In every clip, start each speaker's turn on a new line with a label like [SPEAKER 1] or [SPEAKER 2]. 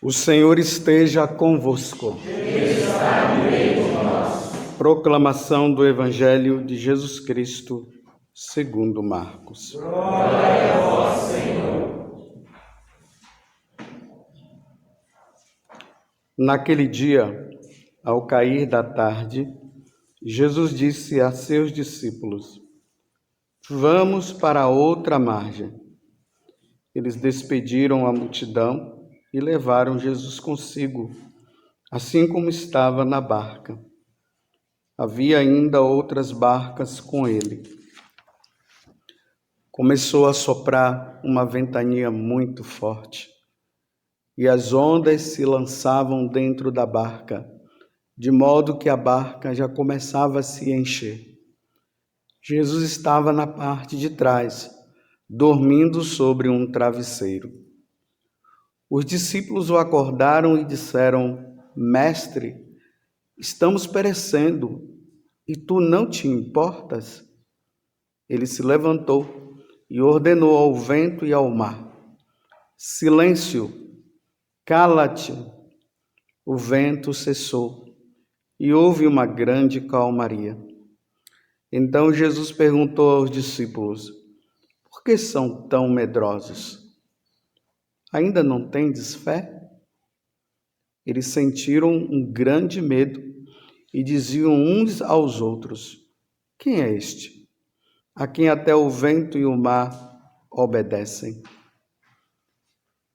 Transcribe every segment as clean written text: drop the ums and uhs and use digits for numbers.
[SPEAKER 1] O Senhor esteja convosco. Proclamação do Evangelho de Jesus Cristo, segundo Marcos.
[SPEAKER 2] Glória a vós, Senhor.
[SPEAKER 1] Naquele dia, ao cair da tarde, Jesus disse a seus discípulos: Vamos para a outra margem. Eles despediram a multidão e levaram Jesus consigo, assim como estava na barca. Havia ainda outras barcas com ele. Começou a soprar uma ventania muito forte, e as ondas se lançavam dentro da barca, de modo que a barca já começava a se encher. Jesus estava na parte de trás, dormindo sobre um travesseiro. Os discípulos o acordaram e disseram: Mestre, estamos perecendo, e tu não te importas? Ele se levantou e ordenou ao vento e ao mar: Silêncio, cala-te. O vento cessou e houve uma grande calmaria. Então Jesus perguntou aos discípulos: Por que são tão medrosos? Ainda não tendes fé? Eles sentiram um grande medo e diziam uns aos outros: Quem é este, a quem até o vento e o mar obedecem?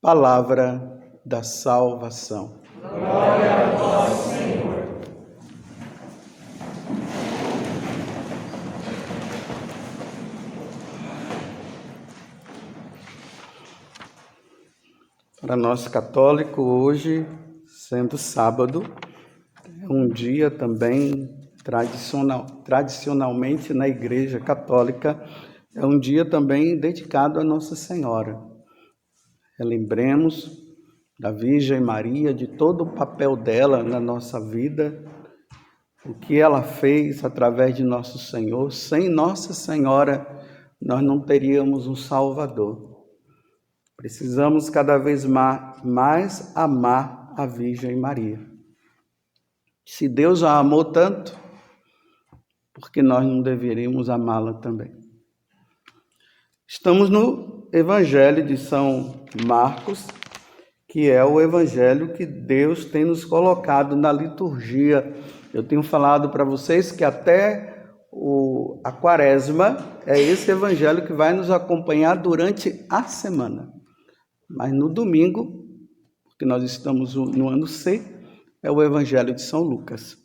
[SPEAKER 1] Palavra da salvação.
[SPEAKER 2] Glória a vós, Senhor.
[SPEAKER 1] Para nós católicos, hoje, sendo sábado, é um dia também tradicionalmente na Igreja Católica, é um dia também dedicado a Nossa Senhora. Lembremos da Virgem Maria, de todo o papel dela na nossa vida, o que ela fez através de Nosso Senhor. Sem Nossa Senhora, nós não teríamos um Salvador. Precisamos cada vez mais amar a Virgem Maria. Se Deus a amou tanto, por que nós não deveríamos amá-la também? Estamos no Evangelho de São Marcos, que é o Evangelho que Deus tem nos colocado na liturgia. Eu tenho falado para vocês que até a Quaresma é esse Evangelho que vai nos acompanhar durante a semana. Mas no domingo, porque nós estamos no ano C, é o Evangelho de São Lucas.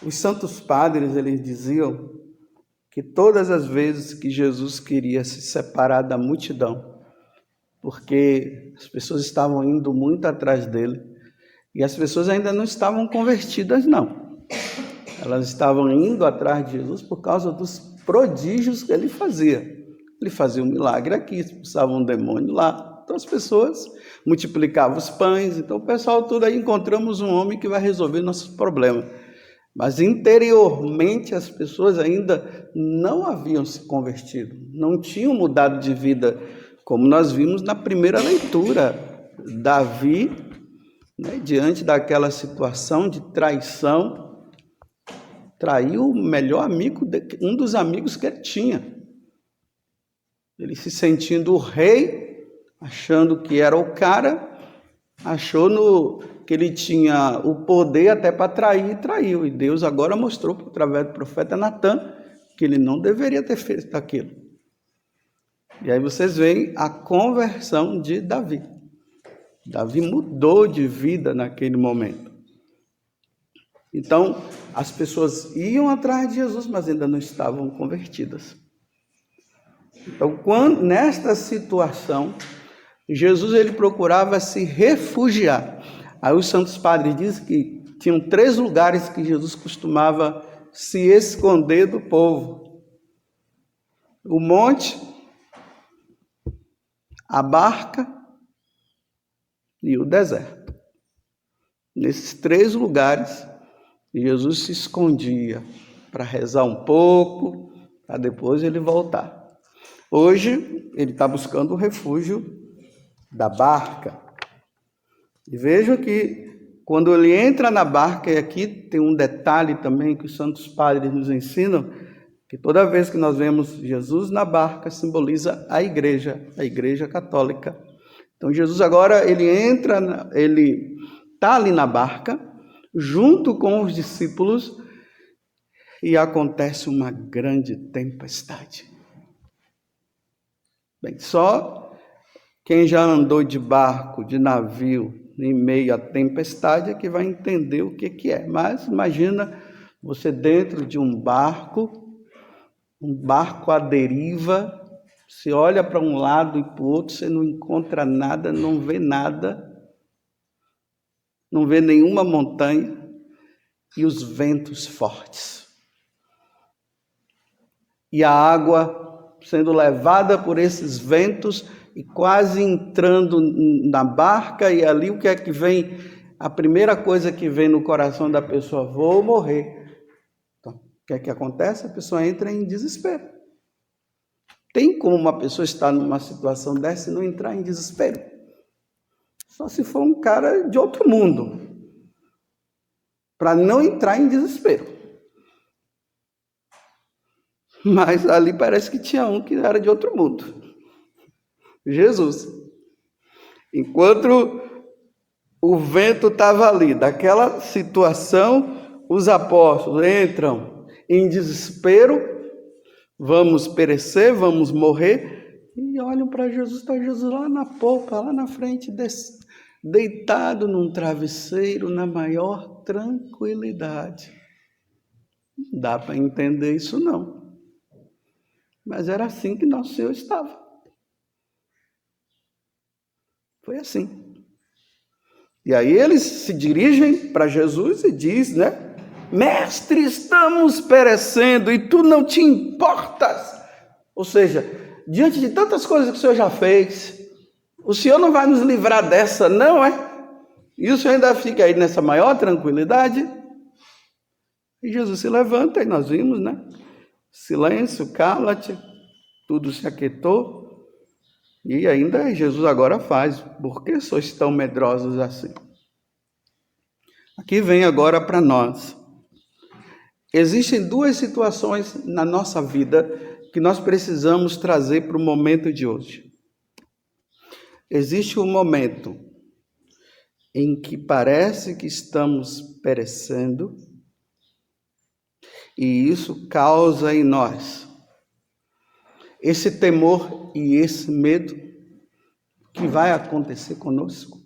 [SPEAKER 1] Os santos padres, eles diziam que todas as vezes que Jesus queria se separar da multidão, porque as pessoas estavam indo muito atrás dele, e as pessoas ainda não estavam convertidas, não. Elas estavam indo atrás de Jesus por causa dos prodígios que ele fazia. Ele fazia um milagre aqui, expulsava um demônio lá. Então as pessoas multiplicavam os pães. Então o pessoal tudo aí, encontramos um homem que vai resolver nossos problemas. Mas interiormente as pessoas ainda não haviam se convertido, não tinham mudado de vida, como nós vimos na primeira leitura. Davi, diante daquela situação de traição, traiu o melhor amigo, um dos amigos que ele tinha. Ele se sentindo o rei, achando que era o cara, achou que ele tinha o poder até para trair e traiu. E Deus agora mostrou, através do profeta Natan, que ele não deveria ter feito aquilo. E aí vocês veem a conversão de Davi. Davi mudou de vida naquele momento. Então, as pessoas iam atrás de Jesus, mas ainda não estavam convertidas. Então, nesta situação, Jesus ele procurava se refugiar. Aí os santos padres dizem que tinham 3 lugares que Jesus costumava se esconder do povo: o monte, a barca e o deserto. Nesses 3 lugares, Jesus se escondia para rezar um pouco, para depois ele voltar. Hoje, ele está buscando o refúgio da barca. E vejam que quando ele entra na barca, e aqui tem um detalhe também que os santos padres nos ensinam, que toda vez que nós vemos Jesus na barca, simboliza a Igreja Católica. Então Jesus agora, ele está ali na barca, junto com os discípulos, e acontece uma grande tempestade. Bem, só quem já andou de barco, de navio, em meio à tempestade, é que vai entender o que é. Mas imagina você dentro de um barco à deriva, você olha para um lado e para o outro, você não encontra nada, não vê nenhuma montanha, e os ventos fortes. E a água sendo levada por esses ventos e quase entrando na barca, e ali o que é que vem? A primeira coisa que vem no coração da pessoa: vou morrer. Então, o que é que acontece? A pessoa entra em desespero. Tem como uma pessoa estar numa situação dessa e não entrar em desespero? Só se for um cara de outro mundo, para não entrar em desespero. Mas ali parece que tinha um que era de outro mundo. Jesus. Enquanto o vento estava ali, daquela situação, os apóstolos entram em desespero: vamos perecer, vamos morrer, e olham para Jesus, está Jesus lá na polpa, lá na frente, deitado num travesseiro, na maior tranquilidade. Não dá para entender isso não. Mas era assim que nosso Senhor estava. Foi assim. E aí eles se dirigem para Jesus e diz, Mestre, estamos perecendo e tu não te importas. Ou seja, diante de tantas coisas que o Senhor já fez, o Senhor não vai nos livrar dessa, não é? E o Senhor ainda fica aí nessa maior tranquilidade. E Jesus se levanta, e nós vimos, silêncio, cala-te, tudo se aquietou. E ainda Jesus agora faz: por que sois tão medrosos assim? Aqui vem agora para nós. Existem duas situações na nossa vida que nós precisamos trazer para o momento de hoje. Existe um momento em que parece que estamos perecendo, e isso causa em nós esse temor e esse medo que vai acontecer conosco.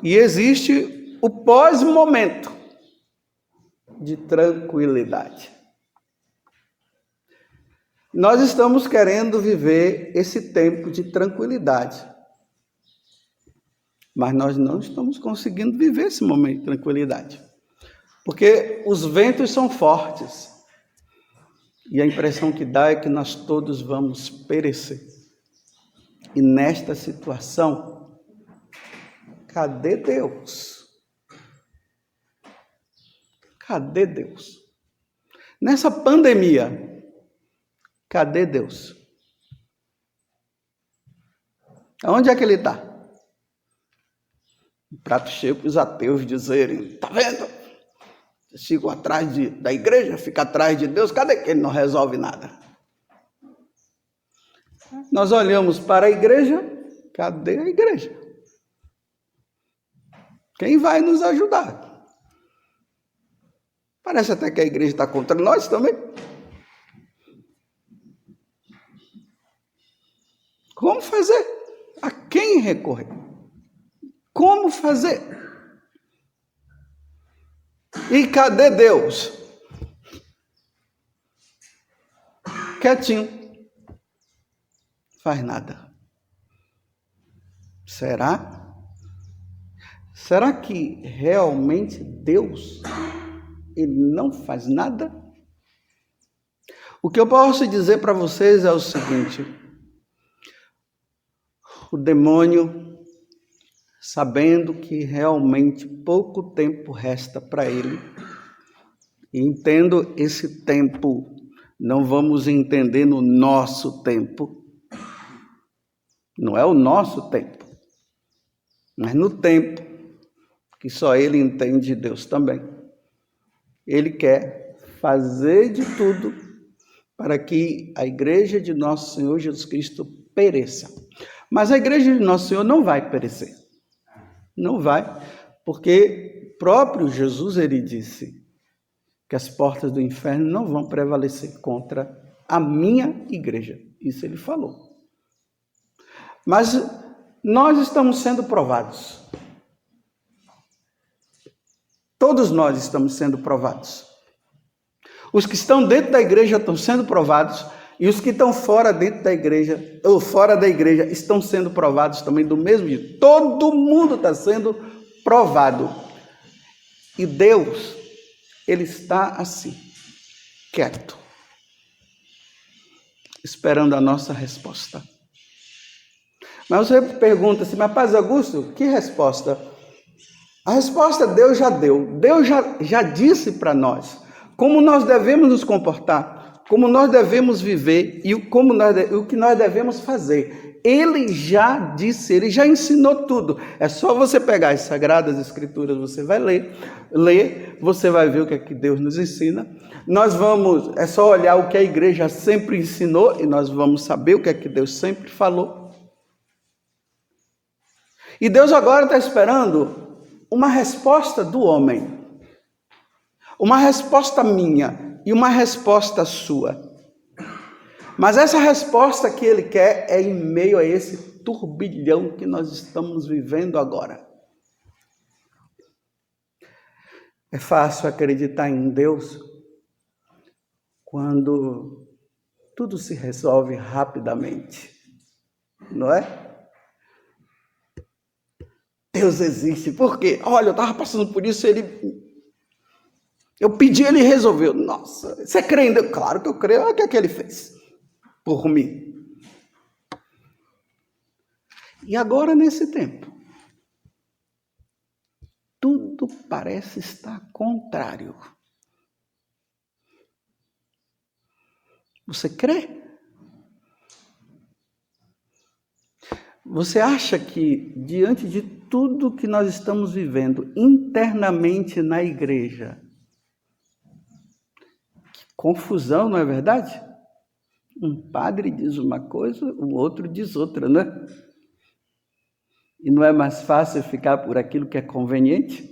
[SPEAKER 1] E existe o pós-momento de tranquilidade. Nós estamos querendo viver esse tempo de tranquilidade, mas nós não estamos conseguindo viver esse momento de tranquilidade, porque os ventos são fortes, e a impressão que dá é que nós todos vamos perecer. E nesta situação, cadê Deus? Cadê Deus? Nessa pandemia, cadê Deus? Onde é que Ele está? Um prato cheio para os ateus dizerem: está vendo? Vocês ficam atrás da igreja, ficam atrás de Deus, cadê que Ele não resolve nada? Nós olhamos para a igreja, cadê a igreja? Quem vai nos ajudar? Parece até que a igreja está contra nós também. Como fazer? A quem recorrer? Como fazer? E cadê Deus? Quietinho. Faz nada. Será? Será que realmente Deus, Ele não faz nada? O que eu posso dizer para vocês é o seguinte: o demônio, sabendo que realmente pouco tempo resta para ele, e entendo esse tempo, não vamos entender no nosso tempo, Não é o nosso tempo, mas no tempo que só Ele entende de Deus também. Ele quer fazer de tudo para que a igreja de nosso Senhor Jesus Cristo pereça. Mas a igreja de nosso Senhor não vai perecer. Não vai, porque próprio Jesus, ele disse que as portas do inferno não vão prevalecer contra a minha igreja. Isso ele falou. Mas nós estamos sendo provados. Todos nós estamos sendo provados. Os que estão dentro da igreja estão sendo provados, e os que estão fora dentro da igreja, ou fora da igreja, estão sendo provados também do mesmo jeito. Todo mundo está sendo provado. E Deus, ele está assim, quieto, esperando a nossa resposta. Mas você pergunta assim, mas Padre Augusto, que resposta? A resposta Deus já deu. Deus já disse para nós como nós devemos nos comportar, como nós devemos viver e o que nós devemos fazer. Ele já disse, ele já ensinou tudo. É só você pegar as Sagradas Escrituras, você vai ler, você vai ver o que é que Deus nos ensina. É só olhar o que a igreja sempre ensinou e nós vamos saber o que é que Deus sempre falou. E Deus agora está esperando uma resposta do homem. Uma resposta minha e uma resposta sua. Mas essa resposta que ele quer é em meio a esse turbilhão que nós estamos vivendo agora. É fácil acreditar em Deus quando tudo se resolve rapidamente, não é? Deus existe. Por quê? Olha, eu estava passando por isso, eu pedi, ele resolveu. Nossa, você crê em Deus? Claro que eu creio. Olha o que é que ele fez por mim. E agora, nesse tempo, tudo parece estar contrário. Você crê? Você acha que, diante de tudo que nós estamos vivendo internamente na igreja, que confusão, não é verdade? Um padre diz uma coisa, o outro diz outra, né? E não é mais fácil ficar por aquilo que é conveniente?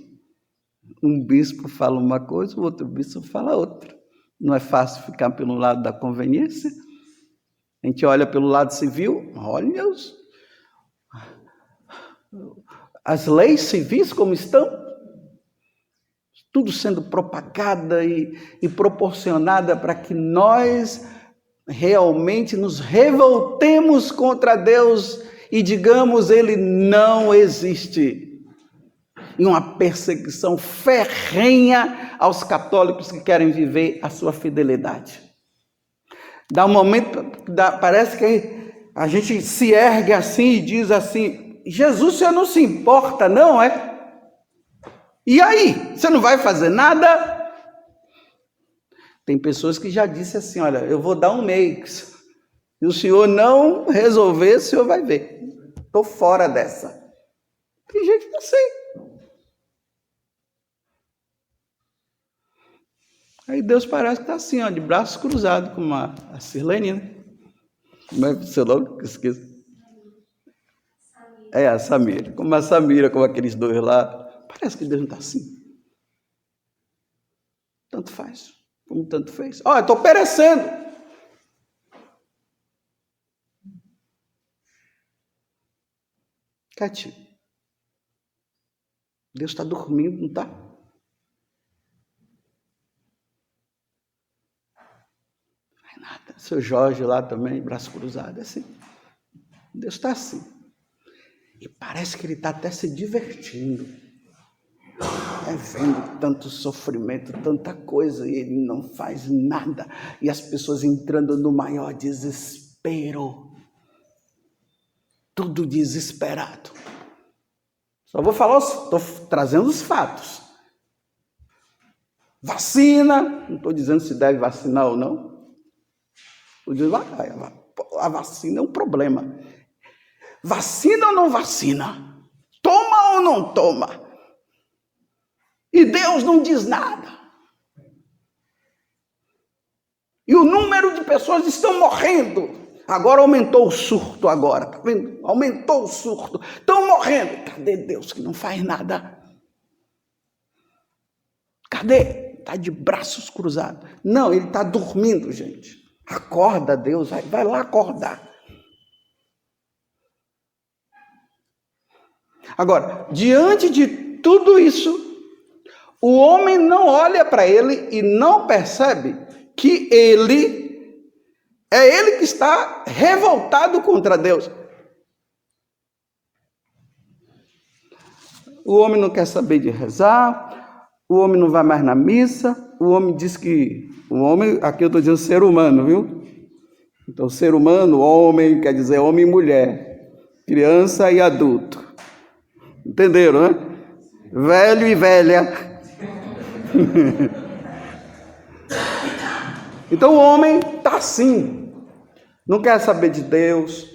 [SPEAKER 1] Um bispo fala uma coisa, o outro bispo fala outra. Não é fácil ficar pelo lado da conveniência? A gente olha pelo lado civil, olha as leis civis como estão, tudo sendo propagada e proporcionada para que nós realmente nos revoltemos contra Deus e digamos, ele não existe. E uma perseguição ferrenha aos católicos que querem viver a sua fidelidade. Dá um momento, parece que a gente se ergue assim e diz assim, Jesus, você não se importa, não é? E aí? Você não vai fazer nada? Tem pessoas que já disseram assim, olha, eu vou dar um mês. Se o senhor não resolver, o senhor vai ver. Estou fora dessa. Tem gente que assim. Aí Deus parece que está assim, ó, de braços cruzados, como a Sirlene, né? Como é o seu nome? Esqueci. É, a Samira. Como a Samira, como aqueles dois lá. Parece que Deus não está assim. Tanto faz, como tanto fez. Ó, eu estou perecendo. Quietinho. Deus está dormindo, não está? Não é nada. Seu Jorge lá também, braço cruzado, é assim. Deus está assim. E parece que ele está até se divertindo. Vendo tanto sofrimento, tanta coisa, e ele não faz nada. E as pessoas entrando no maior desespero. Tudo desesperado. Só vou falar, estou trazendo os fatos. Vacina, não estou dizendo se deve vacinar ou não. Estou dizendo, a vacina é um problema. Vacina ou não vacina? Toma ou não toma? E Deus não diz nada. E o número de pessoas estão morrendo. Agora aumentou o surto agora, tá vendo? Aumentou o surto. Estão morrendo. Cadê Deus que não faz nada? Cadê? Está de braços cruzados. Não, ele está dormindo, gente. Acorda, Deus, vai lá acordar. Agora, diante de tudo isso, o homem não olha para ele e não percebe que ele que está revoltado contra Deus. O homem não quer saber de rezar, o homem não vai mais na missa, o homem diz que... O homem, aqui eu estou dizendo ser humano, viu? Então, ser humano, homem, quer dizer homem e mulher, criança e adulto. Entenderam, né? Velho e velha. Então o homem está assim, não quer saber de Deus.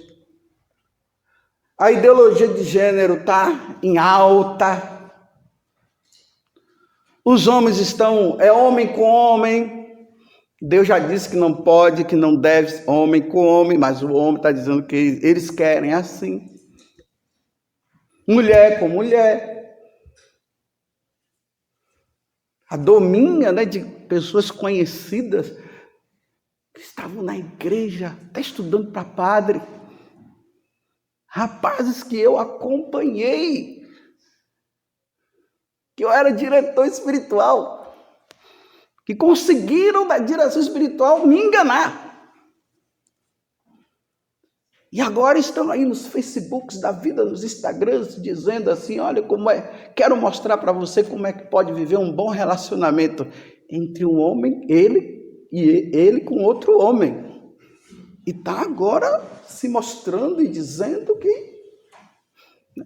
[SPEAKER 1] A ideologia de gênero está em alta. Os homens estão, homem com homem. Deus já disse que não pode, que não deve homem com homem, mas o homem está dizendo que eles querem assim. Mulher com mulher. A domínio, né, de pessoas conhecidas que estavam na igreja, até estudando para padre. Rapazes que eu acompanhei, que eu era diretor espiritual, que conseguiram da direção espiritual me enganar. E agora estão aí nos Facebooks da vida, nos Instagrams, dizendo assim, olha como é, quero mostrar para você como é que pode viver um bom relacionamento entre um homem, ele e ele com outro homem. E está agora se mostrando e dizendo que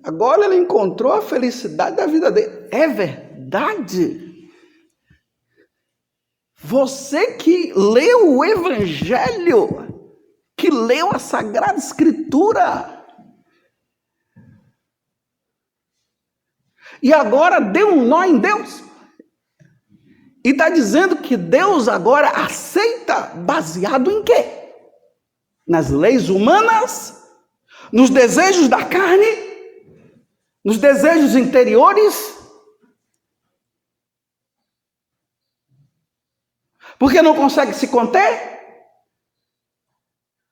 [SPEAKER 1] agora ele encontrou a felicidade da vida dele. É verdade. Você que leu o Evangelho, que leu a Sagrada Escritura, e agora deu um nó em Deus, e está dizendo que Deus agora aceita baseado em quê? Nas leis humanas, nos desejos da carne, nos desejos interiores. Porque não consegue se conter?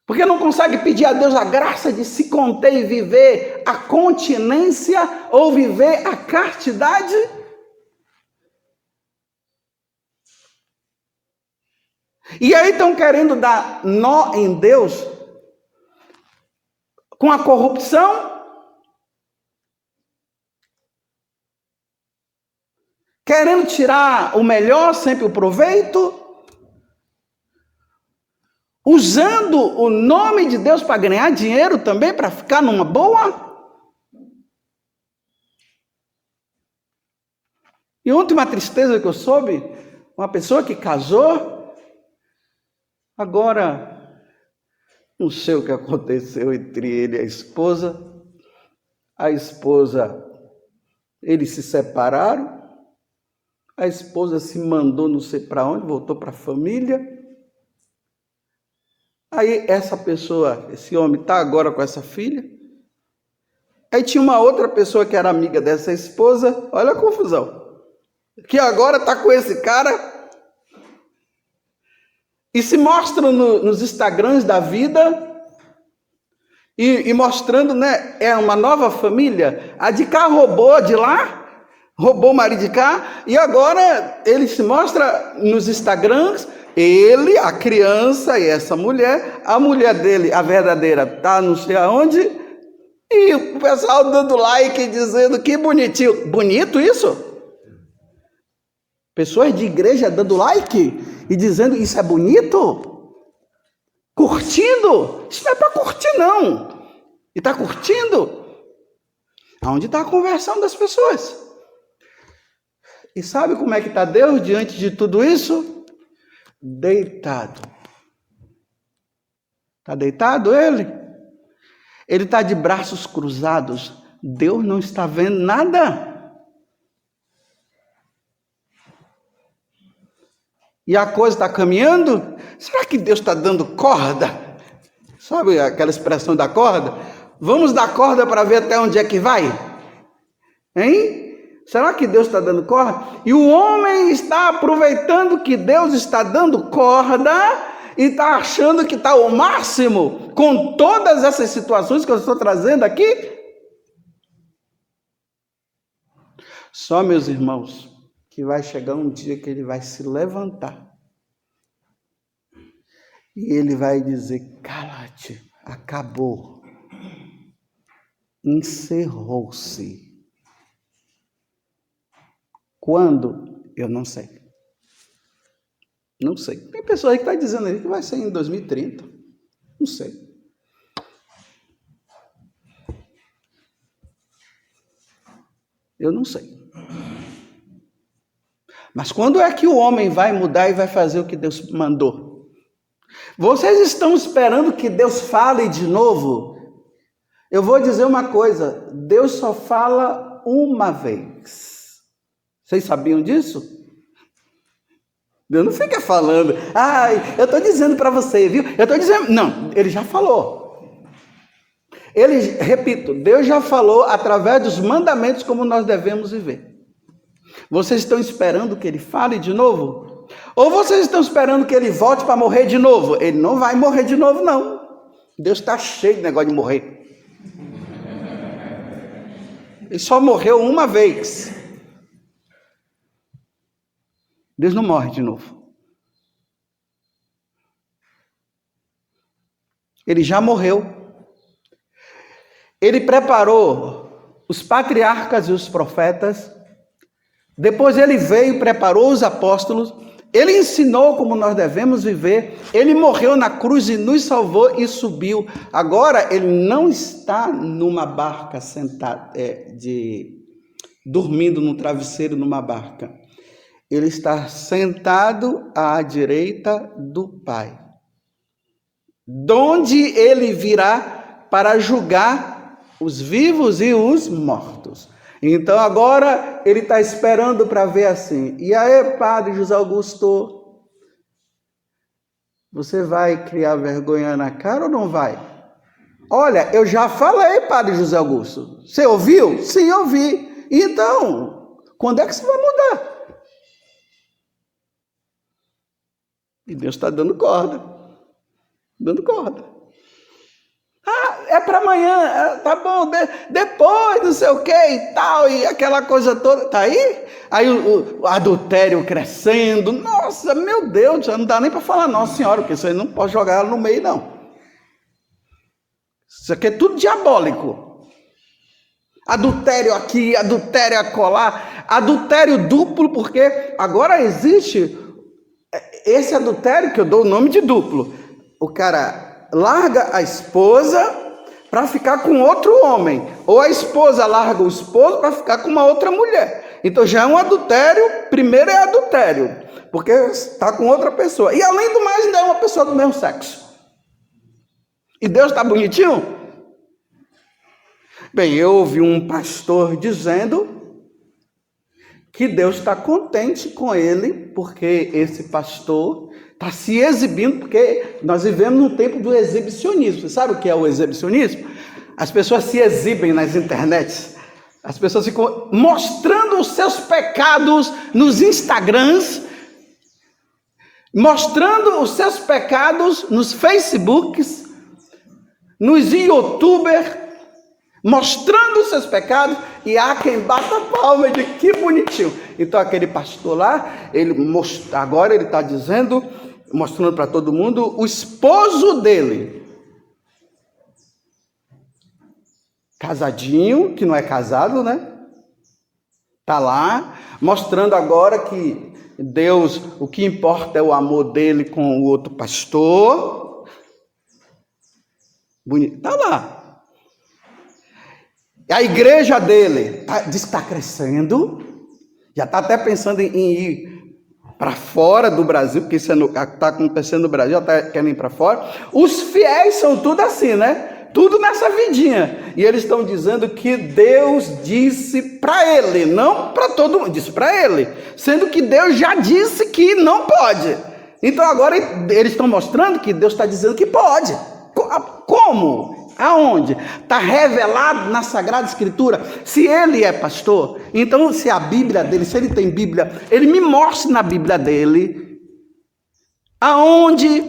[SPEAKER 1] Porque não consegue pedir a Deus a graça de se conter e viver a continência ou viver a castidade? E aí estão querendo dar nó em Deus com a corrupção, querendo tirar o melhor, sempre o proveito, usando o nome de Deus para ganhar dinheiro também, para ficar numa boa. E ontem uma tristeza que eu soube, uma pessoa que casou, agora não sei o que aconteceu entre ele e a esposa, eles se separaram, a esposa se mandou não sei para onde, voltou para a família. Aí essa pessoa, esse homem está agora com essa filha. Aí tinha uma outra pessoa que era amiga dessa esposa, olha a confusão, que agora está com esse cara e se mostra nos Instagrams da vida e mostrando, né, é uma nova família. A de cá roubou de lá, roubou o marido de cá, e agora ele se mostra nos Instagrams. Ele, a criança e essa mulher, a mulher dele, a verdadeira, tá não sei aonde, e o pessoal dando like e dizendo que bonitinho. Bonito isso? Pessoas de igreja dando like e dizendo isso é bonito? Curtindo? Isso não é para curtir não. E está curtindo? Aonde está a conversão das pessoas? E sabe como é que está Deus diante de tudo isso? Deitado. Está deitado ele? Ele está de braços cruzados. Deus não está vendo nada. E a coisa está caminhando? Será que Deus está dando corda? Sabe aquela expressão da corda? Vamos dar corda para ver até onde é que vai? Hein? Será que Deus está dando corda? E o homem está aproveitando que Deus está dando corda e está achando que está ao máximo com todas essas situações que eu estou trazendo aqui? Só, meus irmãos, que vai chegar um dia que ele vai se levantar e ele vai dizer: cala-te, acabou, encerrou-se. Quando? Eu não sei. Não sei. Tem pessoas que estão dizendo aí que vai ser em 2030. Não sei. Eu não sei. Mas quando é que o homem vai mudar e vai fazer o que Deus mandou? Vocês estão esperando que Deus fale de novo? Eu vou dizer uma coisa: Deus só fala uma vez. Vocês sabiam disso? Deus não fica falando, eu estou dizendo para você, viu? Eu estou dizendo, não, ele já falou. Repito, Deus já falou através dos mandamentos como nós devemos viver. Vocês estão esperando que ele fale de novo? Ou vocês estão esperando que ele volte para morrer de novo? Ele não vai morrer de novo, não. Deus está cheio de negócio de morrer. Ele só morreu uma vez. Deus não morre de novo. Ele já morreu. Ele preparou os patriarcas e os profetas. Depois ele veio e preparou os apóstolos. Ele ensinou como nós devemos viver. Ele morreu na cruz e nos salvou e subiu. Agora ele não está numa barca sentado, dormindo no travesseiro numa barca. Ele está sentado à direita do Pai, donde ele virá para julgar os vivos e os mortos. Então agora ele está esperando para ver assim: e aí, Padre José Augusto, você vai criar vergonha na cara ou não vai? Olha, eu já falei, Padre José Augusto. Você ouviu? Sim, ouvi. Então, quando é que você vai mudar? E Deus está dando corda. Dando corda. É para amanhã, tá bom, depois não sei o que e tal, e aquela coisa toda, tá aí? Aí o adultério crescendo, nossa, meu Deus, já não dá nem para falar Nossa Senhora, porque isso aí não pode jogar ela no meio, não. Isso aqui é tudo diabólico. Adultério aqui, adultério acolá, adultério duplo, porque agora existe esse adultério que eu dou o nome de duplo. O cara larga a esposa para ficar com outro homem, ou a esposa larga o esposo para ficar com uma outra mulher. Então já é um adultério. Primeiro é adultério, porque está com outra pessoa, e além do mais ainda é uma pessoa do mesmo sexo. E Deus está bonitinho? Bem, eu ouvi um pastor dizendo que Deus está contente com ele, porque esse pastor está se exibindo, porque nós vivemos no tempo do exibicionismo. Você sabe o que é o exibicionismo? As pessoas se exibem nas internets, as pessoas ficam mostrando os seus pecados nos Instagrams, mostrando os seus pecados nos Facebooks, nos YouTubers, mostrando os seus pecados, e há quem bata palma e diz: que bonitinho. Então aquele pastor lá, agora ele está dizendo, mostrando para todo mundo, o esposo dele, casadinho, que não é casado, né? Está lá, mostrando agora que Deus, o que importa é o amor dele com o outro pastor. Bonito, está lá. A igreja dele diz que está crescendo, já está até pensando em ir para fora do Brasil, porque isso está acontecendo no Brasil, já está querendo ir para fora. Os fiéis são tudo assim, né? tudo nessa vidinha. E eles estão dizendo que Deus disse para ele, não para todo mundo, disse para ele, sendo que Deus já disse que não pode. Então agora eles estão mostrando que Deus está dizendo que pode. Como? Aonde? Está revelado na Sagrada Escritura. Se ele é pastor, então se a Bíblia dele, se ele tem Bíblia, ele me mostre na Bíblia dele aonde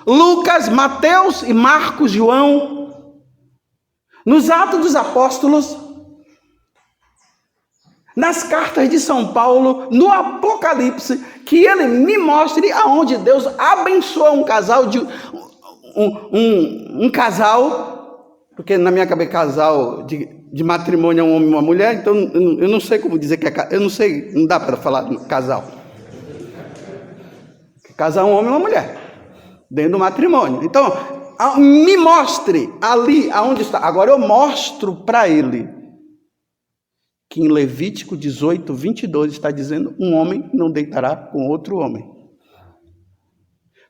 [SPEAKER 1] Lucas, Mateus e Marcos, João, nos Atos dos Apóstolos, nas cartas de São Paulo, no Apocalipse, que ele me mostre aonde Deus abençoa um casal um casal, porque na minha cabeça casal de matrimônio é um homem e uma mulher, então eu não sei como dizer que é, eu não sei, não dá para falar casal. Casal é um homem e uma mulher, dentro do matrimônio. Então, me mostre ali aonde está. Agora eu mostro para ele que em Levítico 18, 22 está dizendo: um homem não deitará com outro homem,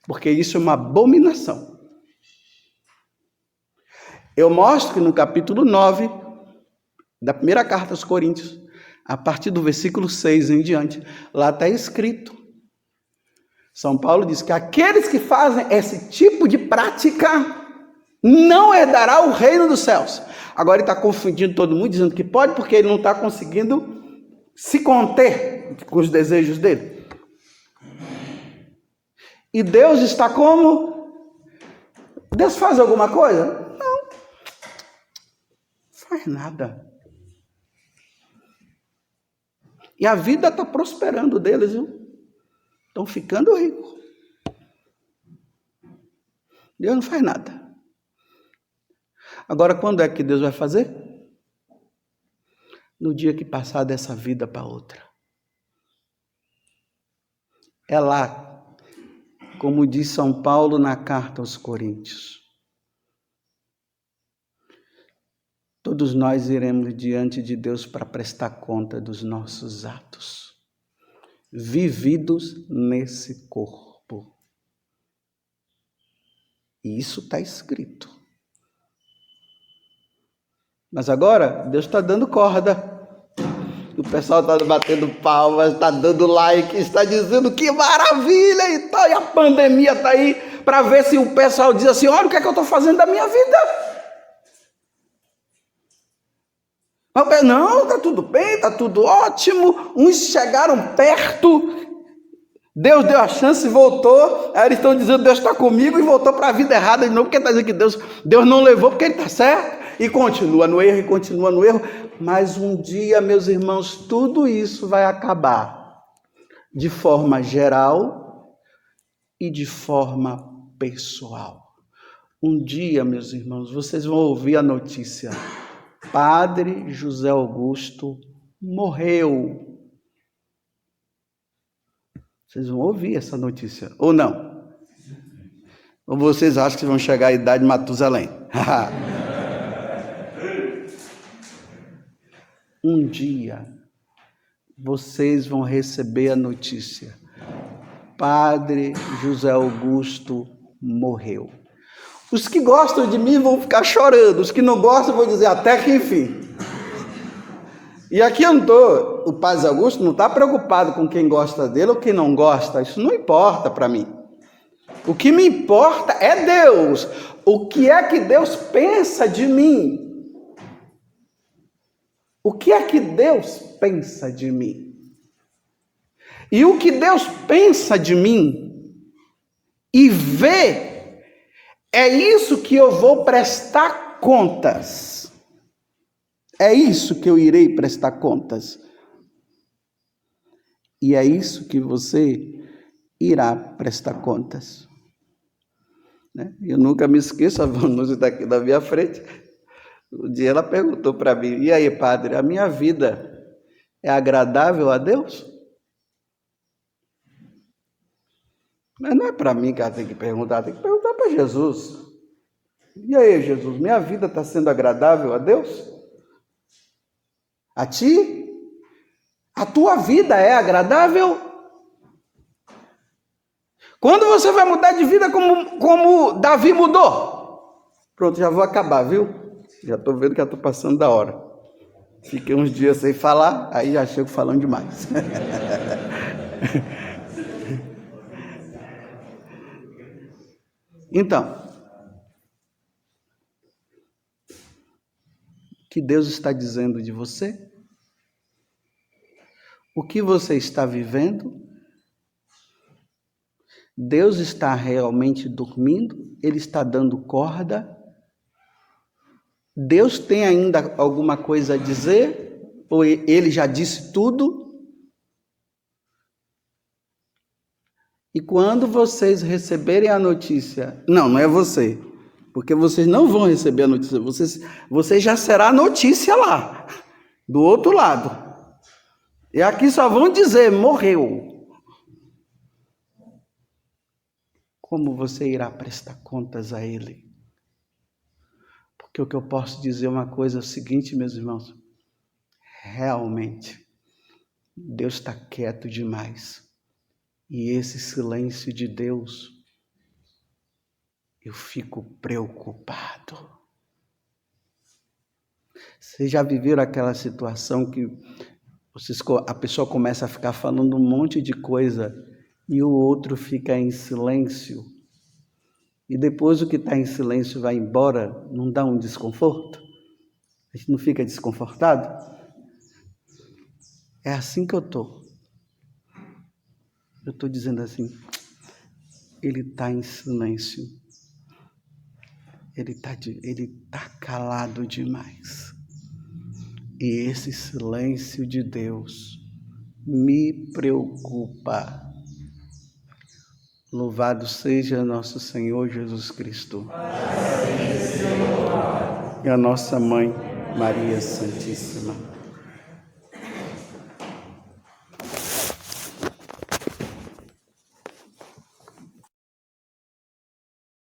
[SPEAKER 1] porque isso é uma abominação. Eu mostro que no capítulo 9 da primeira carta aos Coríntios, a partir do versículo 6 em diante, lá está escrito, São Paulo diz que aqueles que fazem esse tipo de prática não herdará o reino dos céus. Agora ele está confundindo todo mundo, dizendo que pode, porque ele não está conseguindo se conter com os desejos dele. E Deus está como? Deus faz alguma coisa? Não. Faz nada. E a vida está prosperando deles, viu? Estão ficando ricos. Deus não faz nada. Agora, quando é que Deus vai fazer? No dia que passar dessa vida para outra. É lá, como diz São Paulo na carta aos Coríntios. Todos nós iremos diante de Deus para prestar conta dos nossos atos, vividos nesse corpo. E isso está escrito. Mas agora, Deus está dando corda. O pessoal está batendo palmas, está dando like, está dizendo que maravilha e tal. E a pandemia está aí para ver se o pessoal diz assim: olha o que é que eu estou fazendo da minha vida. Não, está tudo bem, está tudo ótimo. Uns chegaram perto, Deus deu a chance e voltou. Aí eles estão dizendo: Deus está comigo, e voltou para a vida errada de novo, porque está dizendo que Deus não levou porque ele está certo. E continua no erro, e continua no erro. Mas um dia, meus irmãos, tudo isso vai acabar de forma geral e de forma pessoal. Um dia, meus irmãos, vocês vão ouvir a notícia: Padre José Augusto morreu. Vocês vão ouvir essa notícia, ou não? Ou vocês acham que vão chegar à idade de Matusalém? Um dia, vocês vão receber a notícia: Padre José Augusto morreu. Os que gostam de mim vão ficar chorando, os que não gostam vão dizer até que enfim. E aqui eu não estou, o Padre Augusto não está preocupado com quem gosta dele ou quem não gosta, isso não importa para mim. O que me importa é Deus. O que é que Deus pensa de mim? O que é que Deus pensa de mim? E o que Deus pensa de mim e vê, é isso que eu vou prestar contas. É isso que eu irei prestar contas. E é isso que você irá prestar contas. Eu nunca me esqueço, a Vanúzia está aqui na minha frente. Um dia ela perguntou para mim: e aí, padre, a minha vida é agradável a Deus? Mas não é para mim que ela tem que perguntar para Jesus. E aí, Jesus, minha vida está sendo agradável a Deus? A ti? A tua vida é agradável? Quando você vai mudar de vida como Davi mudou? Pronto, já vou acabar, viu? Já estou vendo que já estou passando da hora. Fiquei uns dias sem falar, aí já chego falando demais. Então, o que Deus está dizendo de você? O que você está vivendo? Deus está realmente dormindo? Ele está dando corda? Deus tem ainda alguma coisa a dizer? Ou ele já disse tudo? E quando vocês receberem a notícia, não é você, porque vocês não vão receber a notícia, vocês já será a notícia lá, do outro lado. E aqui só vão dizer, morreu. Como você irá prestar contas a ele? Porque o que eu posso dizer uma coisa é o seguinte, meus irmãos, realmente, Deus está quieto demais. E esse silêncio de Deus, eu fico preocupado. Vocês já viveram aquela situação que a pessoa começa a ficar falando um monte de coisa e o outro fica em silêncio? E depois o que está em silêncio vai embora, não dá um desconforto? A gente não fica desconfortado? É assim que eu estou. Eu estou dizendo assim, ele está em silêncio. Ele está calado demais. E esse silêncio de Deus me preocupa. Louvado seja nosso Senhor Jesus Cristo. E a nossa Mãe, Maria Santíssima.